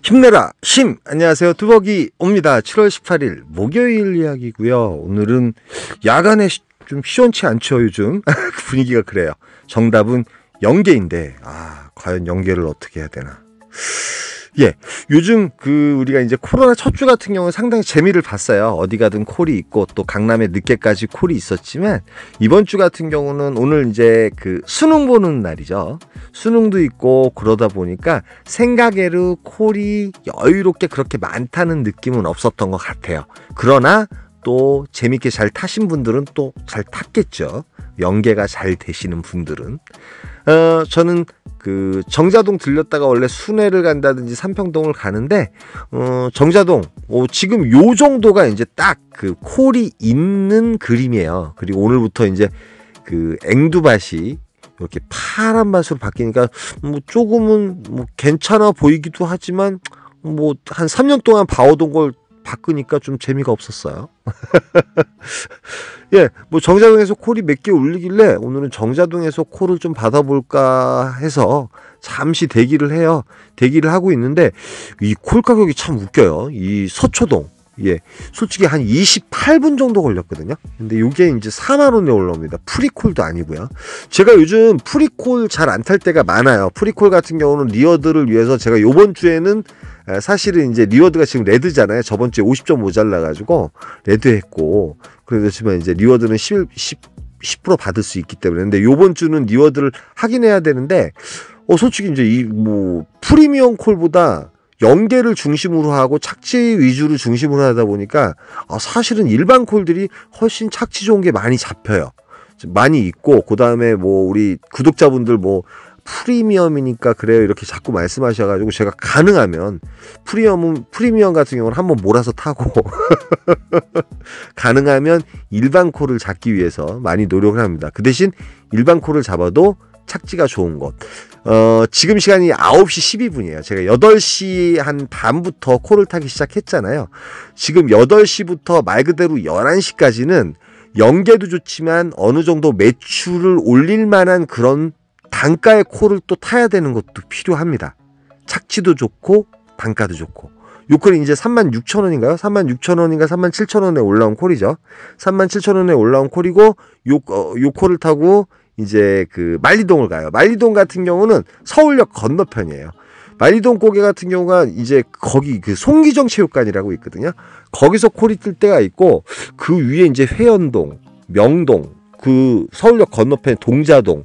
힘내라 힘. 안녕하세요, 두벅이 옵니다. 7월 18일 목요일 이야기고요. 오늘은 야간에 좀 시원치 않죠. 요즘 분위기가 그래요. 정답은 연계인데 과연 연계를 어떻게 해야 되나. 요즘 우리가 이제 코로나 첫 주 같은 경우는 상당히 재미를 봤어요. 어디 가든 콜이 있고 또 강남에 늦게까지 콜이 있었지만, 이번 주 같은 경우는 오늘 이제 수능 보는 날이죠. 수능도 있고 그러다 보니까 생각외로 콜이 여유롭게 그렇게 많다는 느낌은 없었던 것 같아요. 그러나 또 재밌게 잘 타신 분들은 또 잘 탔겠죠. 연계가 잘 되시는 분들은. 저는 정자동 들렸다가 원래 순회를 간다든지 삼평동을 가는데, 정자동 지금 요 정도가 이제 딱 콜이 있는 그림이에요. 그리고 오늘부터 이제 앵두밭이 이렇게 파란 밭으로 바뀌니까 조금은 괜찮아 보이기도 하지만 한 3년 동안 봐오던 걸 바꾸니까 좀 재미가 없었어요. 정자동에서 콜이 몇 개 울리길래 오늘은 정자동에서 콜을 좀 받아볼까 해서 잠시 대기를 하고 있는데, 이 콜 가격이 참 웃겨요. 이 서초동. 솔직히 한 28분 정도 걸렸거든요. 근데 이게 이제 4만원에 올라옵니다. 프리콜도 아니고요. 제가 요즘 프리콜 잘 안 탈 때가 많아요. 프리콜 같은 경우는 리워드를 위해서 제가 요번 주에는 사실은 이제 리워드가 지금 레드잖아요. 저번 주에 50점 모자라가지고 레드 했고, 그렇지만 이제 리워드는 10% 받을 수 있기 때문에. 근데 요번 주는 리워드를 확인해야 되는데, 솔직히 이제 프리미엄 콜보다 연계를 중심으로 하고 착지 위주로 중심으로 하다 보니까 사실은 일반 콜들이 훨씬 착지 좋은 게 많이 잡혀요. 많이 있고, 그 다음에 우리 구독자분들 프리미엄이니까 그래요 이렇게 자꾸 말씀하셔가지고, 제가 가능하면 프리미엄 같은 경우는 한번 몰아서 타고 가능하면 일반 콜을 잡기 위해서 많이 노력을 합니다. 그 대신 일반 콜을 잡아도 착지가 좋은 곳. 지금 시간이 9시 12분이에요. 제가 8시 한 반부터 콜을 타기 시작했잖아요. 지금 8시부터 말 그대로 11시까지는 연계도 좋지만 어느 정도 매출을 올릴 만한 그런 단가의 콜을 또 타야 되는 것도 필요합니다. 착지도 좋고 단가도 좋고. 요 콜이 이제 36,000원인가요? 36,000원인가 37,000원에 올라온 콜이죠. 37,000원에 올라온 콜이고, 요 콜을 타고 이제 만리동을 가요. 만리동 같은 경우는 서울역 건너편이에요. 만리동 고개 같은 경우가 이제 거기 송기정 체육관이라고 있거든요. 거기서 콜이 뜰 때가 있고, 그 위에 이제 회원동, 명동, 서울역 건너편 동자동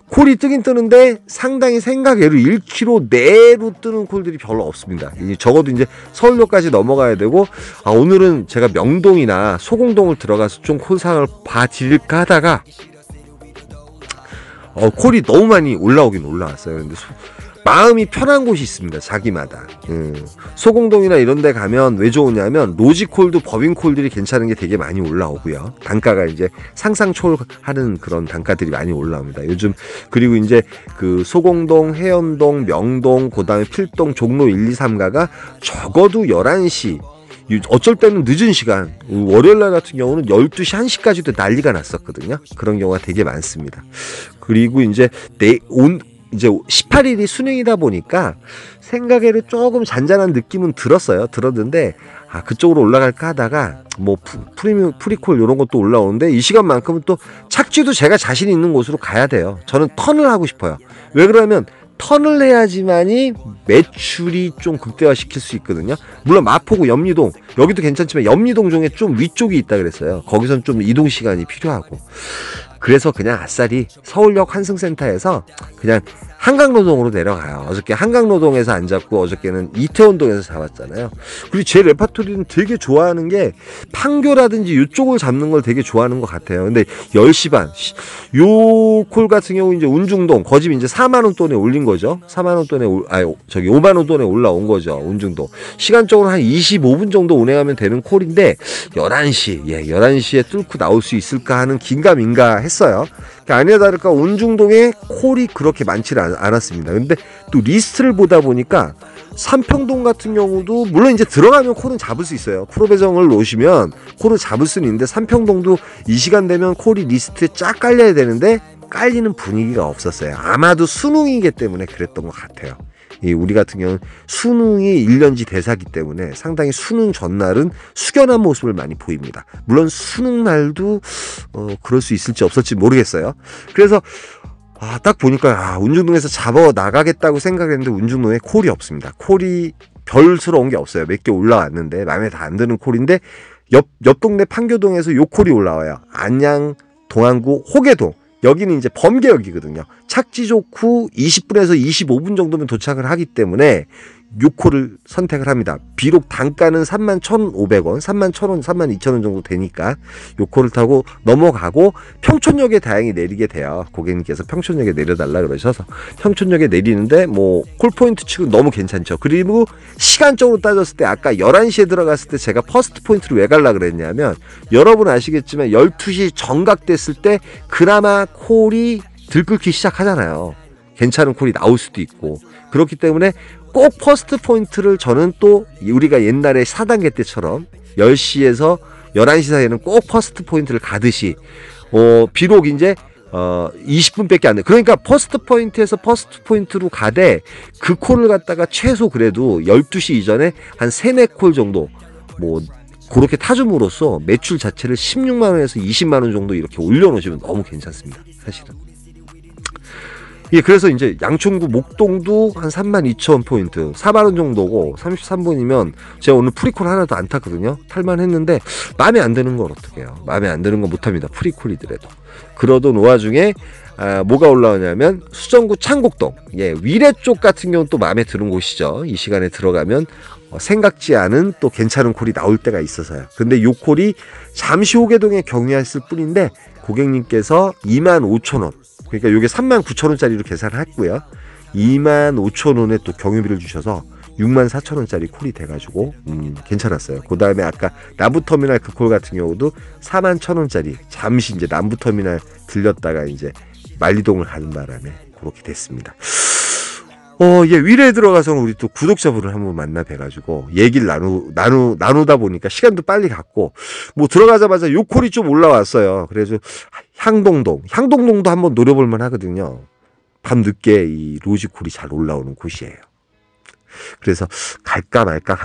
콜이 뜨긴 뜨는데 상당히 생각외로 1km 내로 뜨는 콜들이 별로 없습니다. 적어도 이제 서울역까지 넘어가야 되고, 오늘은 제가 명동이나 소공동을 들어가서 좀 콜상을 봐드릴까 하다가 콜이 너무 많이 올라오긴 올라왔어요. 근데 마음이 편한 곳이 있습니다. 자기마다. 소공동이나 이런 데 가면 왜 좋으냐면 로지콜도 법인콜들이 괜찮은 게 되게 많이 올라오고요. 단가가 이제 상상 초월하는 그런 단가들이 많이 올라옵니다. 요즘. 그리고 이제 소공동, 해연동, 명동, 그다음에 필동, 종로 1, 2, 3가가 적어도 11시, 어쩔 때는 늦은 시간, 월요일날 같은 경우는 12시, 1시까지도 난리가 났었거든요. 그런 경우가 되게 많습니다. 그리고 이제 18일이 수능이다 보니까 생각에는 조금 잔잔한 느낌은 들었는데, 그쪽으로 올라갈까 하다가 프리콜 이런 것도 올라오는데, 이 시간만큼은 또 착지도 제가 자신 있는 곳으로 가야 돼요. 저는 턴을 하고 싶어요. 왜 그러면 턴을 해야지만이 매출이 좀 극대화시킬 수 있거든요. 물론 마포구, 염리동 여기도 괜찮지만 염리동 중에 좀 위쪽이 있다 그랬어요. 거기선 좀 이동 시간이 필요하고. 그래서 그냥 아싸리 서울역 환승센터에서 그냥 한강노동으로 내려가요. 어저께 한강노동에서 안 잡고 어저께는 이태원동에서 잡았잖아요. 그리고 제 레파토리는 되게 좋아하는 게 판교라든지 이쪽을 잡는 걸 되게 좋아하는 것 같아요. 근데 10시 반 요 콜 같은 경우 이제 운중동 거집 이제 4만원 돈에 올린 거죠. 4만원 돈에 5만원 돈에 올라온 거죠. 운중동 시간적으로 한 25분 정도 운행하면 되는 콜인데 11시에 뚫고 나올 수 있을까 하는 긴가민가 했어요. 아니나 다를까 운중동에 콜이 그렇게 많지는 않았습니다. 근데 또 리스트를 보다 보니까 삼평동 같은 경우도 물론 이제 들어가면 콜은 잡을 수 있어요. 프로 배정을 놓으시면 콜을 잡을 수는 있는데, 삼평동도 이 시간 되면 콜이 리스트에 쫙 깔려야 되는데 깔리는 분위기가 없었어요. 아마도 수능이기 때문에 그랬던 것 같아요. 우리 같은 경우는 수능이 1년지 대사기 때문에 상당히 수능 전날은 숙연한 모습을 많이 보입니다. 물론 수능 날도 그럴 수 있을지 없을지 모르겠어요. 그래서 딱 보니까 운중동에서 잡아 나가겠다고 생각했는데 운중동에 콜이 없습니다. 콜이 별스러운 게 없어요. 몇 개 올라왔는데 마음에 다 안 드는 콜인데 옆 동네 판교동에서 요 콜이 올라와요. 안양, 동안구, 호계동. 여기는 이제 범계역이거든요. 착지 좋고 20분에서 25분 정도면 도착을 하기 때문에 요코를 선택을 합니다. 비록 단가는 31,500원, 31,000원, 32,000원 정도 되니까 요코를 타고 넘어가고 평촌역에 다행히 내리게 돼요. 고객님께서 평촌역에 내려달라 그러셔서 평촌역에 내리는데 뭐 콜포인트 치고 너무 괜찮죠. 그리고 시간적으로 따졌을 때 아까 11시에 들어갔을 때 제가 퍼스트 포인트를 왜 가려고 그랬냐면 여러분 아시겠지만 12시 정각됐을 때 그나마 콜이 들끓기 시작하잖아요. 괜찮은 콜이 나올 수도 있고 그렇기 때문에 꼭 퍼스트 포인트를 저는 또 우리가 옛날에 4단계 때처럼 10시에서 11시 사이에는 꼭 퍼스트 포인트를 가듯이 비록 이제 20분밖에 안 돼. 그러니까 퍼스트 포인트에서 퍼스트 포인트로 가되 그 콜을 갖다가 최소 그래도 12시 이전에 한 3, 4콜 정도 뭐 그렇게 타줌으로써 매출 자체를 16만 원에서 20만 원 정도 이렇게 올려놓으시면 너무 괜찮습니다. 사실은. 예, 그래서 이제 양천구 목동도 한 32,000원 포인트, 4만 원 정도고 33분이면 제가 오늘 프리콜 하나도 안 탔거든요. 탈만 했는데 마음에 안 드는 걸 어떻게 해요? 마음에 안 드는 건 못 합니다. 프리콜이더라도. 그러던 와중에 뭐가 올라오냐면 수정구 창곡동, 예, 위례 쪽 같은 경우는 또 마음에 드는 곳이죠. 이 시간에 들어가면 생각지 않은 또 괜찮은 콜이 나올 때가 있어서요. 근데 요 콜이 잠시 호계동에 경유했을 뿐인데 고객님께서 25,000원, 그러니까 이게 39,000원짜리로 계산을 했고요. 25,000원에 또 경유비를 주셔서 64,000원짜리 콜이 돼가지고 괜찮았어요. 그 다음에 아까 남부터미널 그 콜 같은 경우도 41,000원짜리 잠시 이제 남부터미널 들렸다가 이제 만리동을 가는 바람에 그렇게 됐습니다. 예, 위례에 들어가서는 우리 또 구독자분을 한번 만나 뵈가지고 얘기를 나누다 보니까 시간도 빨리 갔고, 뭐 들어가자마자 요 콜이 좀 올라왔어요. 그래서 향동동도 한번 노려볼만 하거든요. 밤늦게 이 로지콜이 잘 올라오는 곳이에요. 그래서 갈까 말까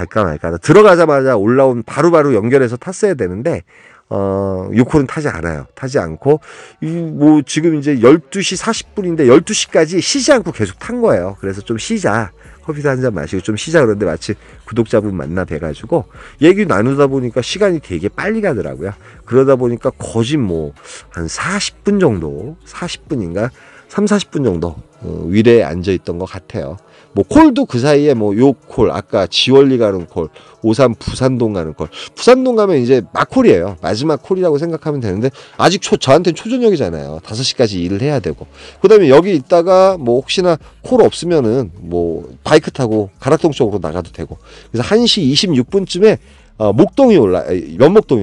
들어가자마자 올라온 바로바로 연결해서 탔어야 되는데 요 콜은 타지 않아요. 타지 않고 뭐 지금 이제 12시 40분인데 12시까지 쉬지 않고 계속 탄 거예요. 그래서 좀 쉬자. 커피도 한잔 마시고 좀 쉬자. 그런데 마치 구독자분 만나 뵈가지고 얘기 나누다 보니까 시간이 되게 빨리 가더라고요. 그러다 보니까 거진 뭐 한 40분 정도, 40분인가 3, 40분 정도 위례에 앉아있던 것 같아요. 뭐 콜도 그 사이에 뭐 요 콜, 아까 지월리 가는 콜, 오산 부산동 가는 콜. 부산동 가면 이제 막콜이에요. 마지막 콜이라고 생각하면 되는데 아직 저한테는 초저녁이잖아요. 5시까지 일을 해야 되고. 그 다음에 여기 있다가 뭐 혹시나 콜 없으면은 뭐 바이크 타고 가락동 쪽으로 나가도 되고. 그래서 1시 26분쯤에 면목동이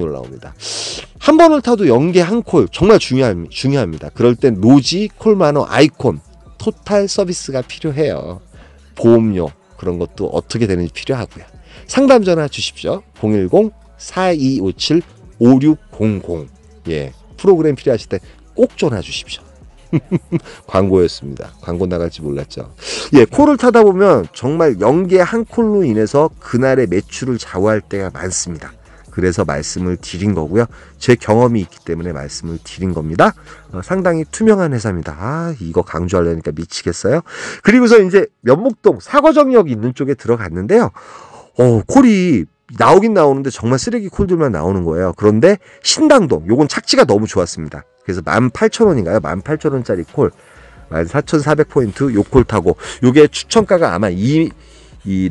올라옵니다. 한 번을 타도 연계 한 콜 정말 중요합니다. 그럴 땐 노지, 콜만호, 아이콘, 토탈 서비스가 필요해요. 보험료 그런 것도 어떻게 되는지 필요하고요. 상담 전화 주십시오. 010-4257-5600. 예, 프로그램 필요하실 때 꼭 전화 주십시오. 광고였습니다. 광고 나갈지 몰랐죠. 예, 콜을 타다 보면 정말 연계 한 콜로 인해서 그날의 매출을 좌우할 때가 많습니다. 그래서 말씀을 드린 거고요. 제 경험이 있기 때문에 말씀을 드린 겁니다. 상당히 투명한 회사입니다. 이거 강조하려니까 미치겠어요. 그리고서 이제 면목동 사거정역 있는 쪽에 들어갔는데요. 콜이 나오긴 나오는데 정말 쓰레기 콜들만 나오는 거예요. 그런데 신당동, 요건 착지가 너무 좋았습니다. 그래서 18,000원인가요? 18,000원짜리 콜, 14,400포인트 요 콜 타고, 요게 추천가가 아마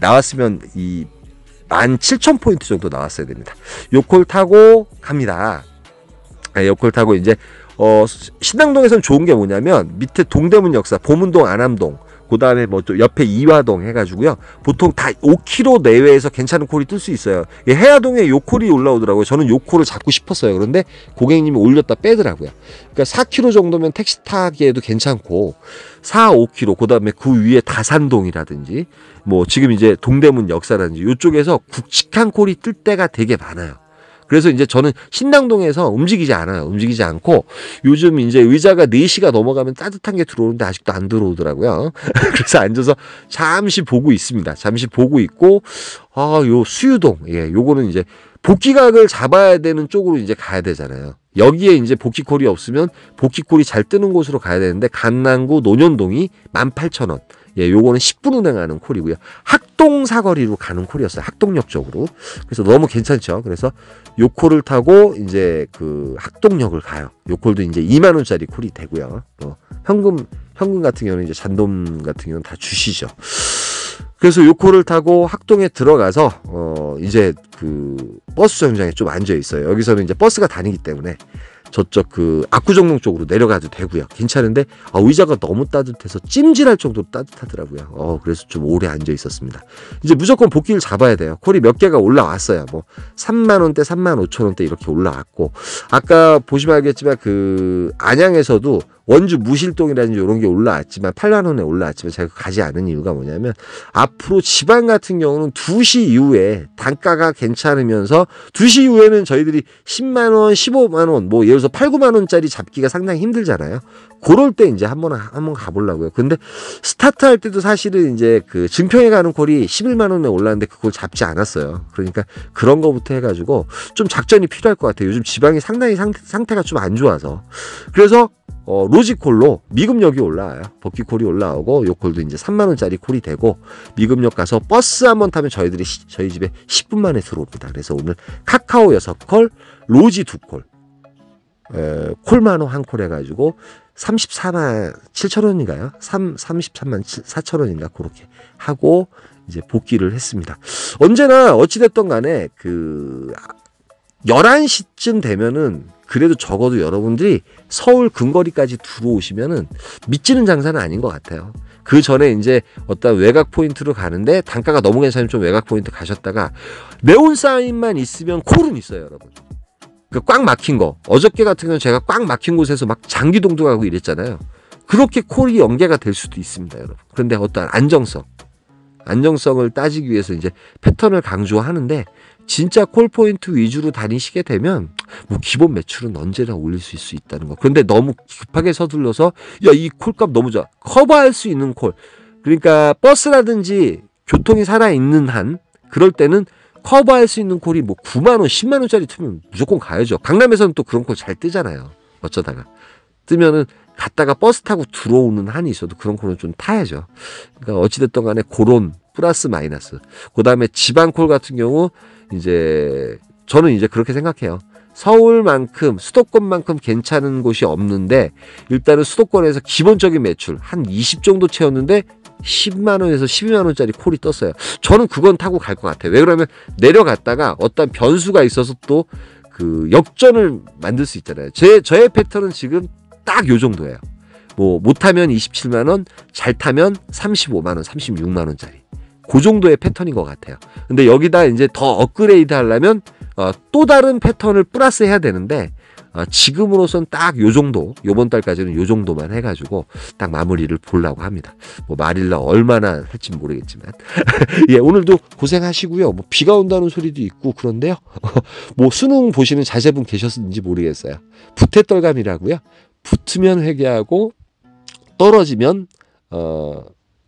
나왔으면 17,000포인트 정도 나왔어야 됩니다. 요 콜 타고 갑니다. 요 콜 타고 이제 신당동에서는 좋은 게 뭐냐면 밑에 동대문 역사, 보문동, 안암동, 그 다음에 뭐 또 옆에 이화동 해가지고요. 보통 다 5km 내외에서 괜찮은 콜이 뜰 수 있어요. 해화동에 요 콜이 올라오더라고요. 저는 요 콜을 잡고 싶었어요. 그런데 고객님이 올렸다 빼더라고요. 그러니까 4km 정도면 택시 타기에도 괜찮고 4, 5km, 그 다음에 그 위에 다산동이라든지 뭐 지금 이제 동대문 역사라든지 이쪽에서 굵직한 콜이 뜰 때가 되게 많아요. 그래서 이제 저는 신당동에서 움직이지 않아요. 움직이지 않고 요즘 이제 의자가 4시가 넘어가면 따뜻한 게 들어오는데 아직도 안 들어오더라고요. 그래서 앉아서 잠시 보고 있습니다. 잠시 보고 있고 요 수유동 요거는 이제 복귀각을 잡아야 되는 쪽으로 이제 가야 되잖아요. 여기에 이제 복귀콜이 없으면 복귀콜이 잘 뜨는 곳으로 가야 되는데 강남구 논현동이 18,000원. 요거는 10분 운행하는 콜이고요. 학동 사거리로 가는 콜이었어요. 학동역 쪽으로. 그래서 너무 괜찮죠. 그래서 요 콜을 타고 이제 그 학동역을 가요. 요 콜도 이제 2만 원짜리 콜이 되고요. 현금 같은 경우는 이제 잔돈 같은 경우는 다 주시죠. 그래서 요 콜을 타고 학동에 들어가서 이제 그 버스 정류장에 좀 앉아 있어요. 여기서는 이제 버스가 다니기 때문에 저쪽 그 압구정동 쪽으로 내려가도 되고요. 괜찮은데 의자가 너무 따뜻해서 찜질할 정도로 따뜻하더라고요. 그래서 좀 오래 앉아 있었습니다. 이제 무조건 복귀를 잡아야 돼요. 콜이 몇 개가 올라왔어요. 뭐 3만 원대, 3만 5천 원대 이렇게 올라왔고 아까 보시면 알겠지만 그 안양에서도 원주 무실동이라든지 이런 게 올라왔지만 8만 원에 올라왔지만 제가 가지 않은 이유가 뭐냐면 앞으로 지방 같은 경우는 2시 이후에 단가가 괜찮으면서 2시 이후에는 저희들이 10만 원, 15만 원 뭐 예를 들어서 8, 9만 원짜리 잡기가 상당히 힘들잖아요. 그럴 때 이제 한번 가보려고요. 근데 스타트 할 때도 사실은 이제 그 증평에 가는 콜이 11만 원에 올랐는데 그걸 잡지 않았어요. 그러니까 그런 거부터 해가지고 좀 작전이 필요할 것 같아요. 요즘 지방이 상당히 상태가 좀 안 좋아서. 그래서 로지콜로 미금역이 올라와요. 복귀콜이 올라오고 요 콜도 이제 3만 원짜리 콜이 되고 미금역 가서 버스 한번 타면 저희 집에 10분 만에 들어옵니다. 그래서 오늘 카카오 6콜, 로지 2콜, 콜만호 1콜 해가지고 34만 7천 원인가요? 33만 4천 원인가 그렇게 하고 이제 복귀를 했습니다. 언제나 어찌됐던 간에 그 11시쯤 되면은 그래도 적어도 여러분들이 서울 근거리까지 들어오시면은 미치는 장사는 아닌 것 같아요. 그 전에 이제 어떤 외곽 포인트로 가는데 단가가 너무 괜찮으면 좀 외곽 포인트 가셨다가 네온 사인만 있으면 콜은 있어요, 여러분. 그 꽉 막힌 거. 어저께 같은 경우는 제가 꽉 막힌 곳에서 막 장기동도 가고 이랬잖아요. 그렇게 콜이 연계가 될 수도 있습니다, 여러분. 그런데 어떤 안정성을 따지기 위해서 이제 패턴을 강조하는데 진짜 콜포인트 위주로 다니시게 되면 뭐 기본 매출은 언제나 올릴 수 있다는 거. 그런데 너무 급하게 서둘러서 이 콜값 너무 좋아. 커버할 수 있는 콜. 그러니까 버스라든지 교통이 살아있는 한 그럴 때는 커버할 수 있는 콜이 뭐 9만 원, 10만 원짜리 뜨면 무조건 가야죠. 강남에서는 또 그런 콜 잘 뜨잖아요. 어쩌다가. 뜨면은 갔다가 버스 타고 들어오는 한이 있어도 그런 콜은 좀 타야죠. 그러니까 어찌됐든 간에 그런 플러스 마이너스. 그 다음에 지방콜 같은 경우 이제 저는 이제 그렇게 생각해요. 서울만큼 수도권만큼 괜찮은 곳이 없는데 일단은 수도권에서 기본적인 매출 한 20 정도 채웠는데 10만 원에서 12만 원짜리 콜이 떴어요. 저는 그건 타고 갈 것 같아요. 왜 그러면 내려갔다가 어떤 변수가 있어서 또 그 역전을 만들 수 있잖아요. 저의 패턴은 지금 딱 요 정도예요. 뭐 못하면 27만 원, 잘 타면 35만 원, 36만 원짜리. 그 정도의 패턴인 것 같아요. 근데 여기다 이제 더 업그레이드 하려면 또 다른 패턴을 플러스 해야 되는데 지금으로선 딱 요 정도, 요번 달까지는 요 정도만 해가지고 딱 마무리를 보려고 합니다. 뭐 말일날 얼마나 할지 모르겠지만 예, 오늘도 고생하시고요. 뭐 비가 온다는 소리도 있고 그런데요. 뭐 수능 보시는 자제분 계셨는지 모르겠어요. 부태떨감이라고요. 붙으면 회개하고 떨어지면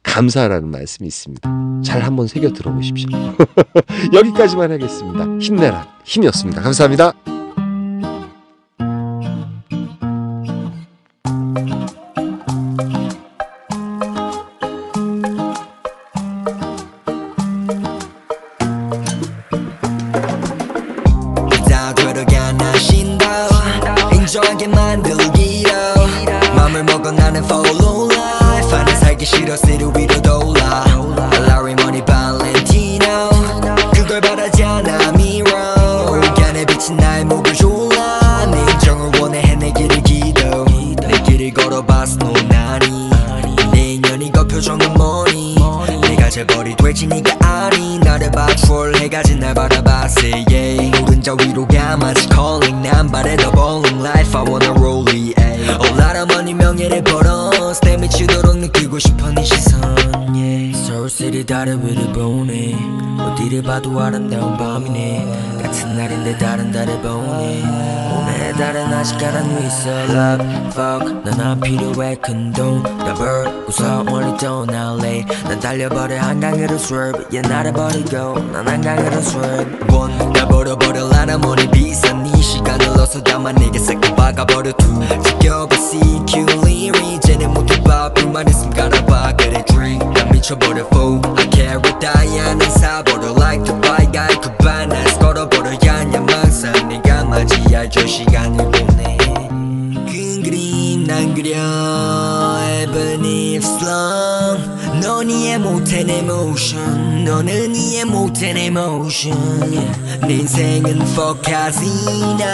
감사하라는 말씀이 있습니다. 잘 한번 새겨 들어보십시오. 여기까지만 하겠습니다. 힘내라. 힘이었습니다. 감사합니다. 인정하게 만들기로 맘을 먹어 나는 follow life 하는 살기 싫어 city 위로 돌아 Larry Money Valentino 그걸 바라지 않아 mirror 간에 비친 나의 목을 졸라 내 인정을 원해 해내기를 기도 내 길을 걸어봤어 노나니 내 인연이 그 표정은 뭐니 내가 재벌이 될지 네가 아니 나를 봐 troll 해가지 날 바라봤어 yeah 노른자 위로 가 마치 calling 난 바래 더 bowling life I wanna roll it all out of money 명예를 벌어 내 미치도록 느끼고 싶어 네 시선 yeah 서울 city 달려버릴 다리 위를 보네 어디를 봐도 아름다운 밤이네 같은 날인데 다른 달을 보네 오늘의 달은 아직 가라앉아 있어 Love, fuck 난 안 필요해 큰돈 나 벌고서 멀리 떠날래 난 달려버려 한강으로 swerve 얘 나를 버리고 난 한강으로 swerve One 날 버려버릴라나 뭐니 비싼 이 시간을 넣어서 담아 내게 싹 박아버려 Two 지겨워 CQ 이제는 모두 봐 불만 있음 갈아봐 그래 drink 난 미쳐버려 Fool I carry 다이아는 사버려 Like the bike guy 그 반에서 걸어버려야 야망상 네가 맞이할 저 시간을 보내 큰 그림 난 그려 Even if long 넌 이해 못해 내 motion 너는 이해 못해 내 motion 내 인생은 fuck casino